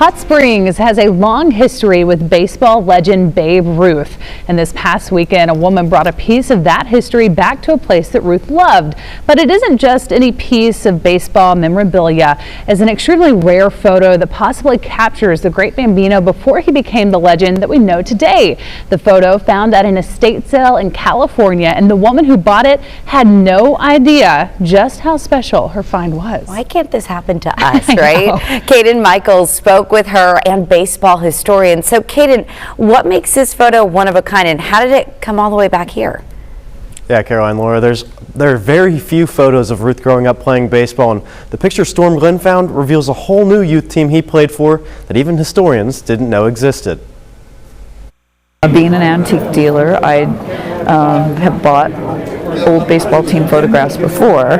Hot Springs has a long history with baseball legend Babe Ruth, and this past weekend a woman brought a piece of that history back to a place that Ruth loved. But it isn't just any piece of baseball memorabilia. It's an extremely rare photo that possibly captures the great Bambino before he became the legend that we know today. The photo found at an estate sale in California, and the woman who bought it had no idea just how special her find was. Why can't this happen to us, right? Kaden Michaels spoke with her and baseball historian. So Kaden, what makes this photo one of a kind, and how did it come all the way back here? Yeah, Caroline, Laura, there are very few photos of Ruth growing up playing baseball, and the picture Storm Glenn found reveals a whole new youth team he played for that even historians didn't know existed. Being an antique dealer, I have bought old baseball team photographs before,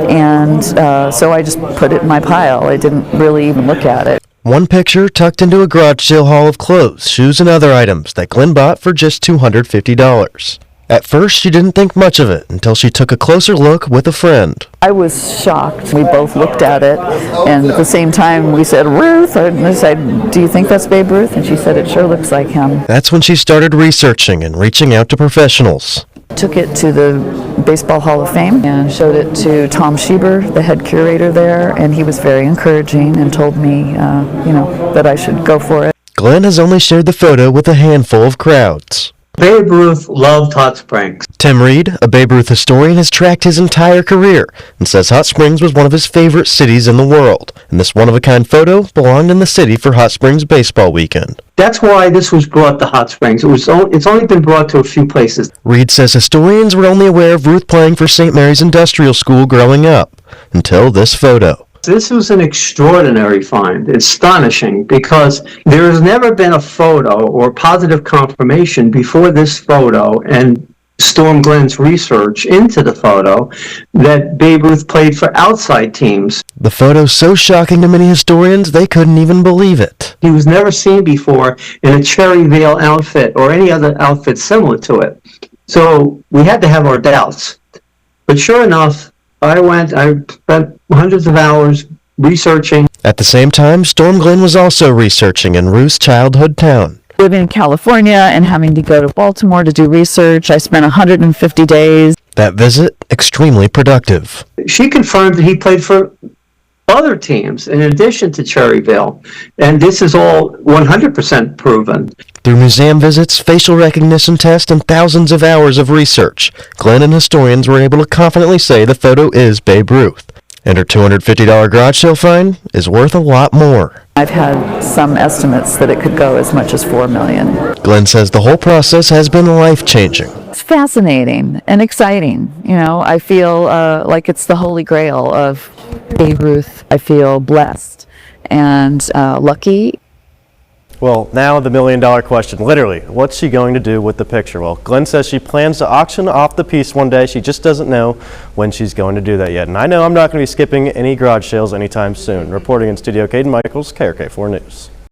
and so I just put it in my pile. I didn't really even look at it. One picture tucked into a garage sale haul of clothes, shoes, and other items that Glenn bought for just $250. At first, she didn't think much of it until she took a closer look with a friend. I was shocked. We both looked at it, and at the same time we said, Ruth, and I said, do you think that's Babe Ruth? And she said, it sure looks like him. That's when she started researching and reaching out to professionals. Took it to the Baseball Hall of Fame and showed it to Tom Schieber, the head curator there, and he was very encouraging and told me, that I should go for it. Glenn has only shared the photo with a handful of crowds. Babe Ruth loved Hot Springs. Tim Reed, a Babe Ruth historian, has tracked his entire career and says Hot Springs was one of his favorite cities in the world. And this one-of-a-kind photo belonged in the city for Hot Springs baseball weekend. That's why this was brought to Hot Springs. It's only been brought to a few places. Reed says historians were only aware of Ruth playing for St. Mary's Industrial School growing up until this photo. This was an extraordinary find. It's astonishing because there has never been a photo or positive confirmation before this photo and Storm Glenn's research into the photo that Babe Ruth played for outside teams. The photo's so shocking to many historians they couldn't even believe it. He was never seen before in a Cherry Vale outfit or any other outfit similar to it. So we had to have our doubts. But sure enough, I spent hundreds of hours researching. At the same time, Storm Glenn was also researching in Ruth's childhood town. Living in California and having to go to Baltimore to do research, I spent 150 days. That visit, extremely productive. She confirmed that he played for other teams in addition to Cherryville, and this is all 100% proven. Through museum visits, facial recognition tests, and thousands of hours of research, Glenn and historians were able to confidently say the photo is Babe Ruth. And her $250 garage sale find is worth a lot more. I've had some estimates that it could go as much as $4 million. Glenn says the whole process has been life-changing. It's fascinating and exciting. I feel like it's the holy grail of Babe Ruth. I feel blessed and lucky. Well, now the million-dollar question. Literally, what's she going to do with the picture? Well, Glenn says she plans to auction off the piece one day. She just doesn't know when she's going to do that yet. And I know I'm not going to be skipping any garage sales anytime soon. Reporting in studio, Kaden Michaels, KARK 4 News.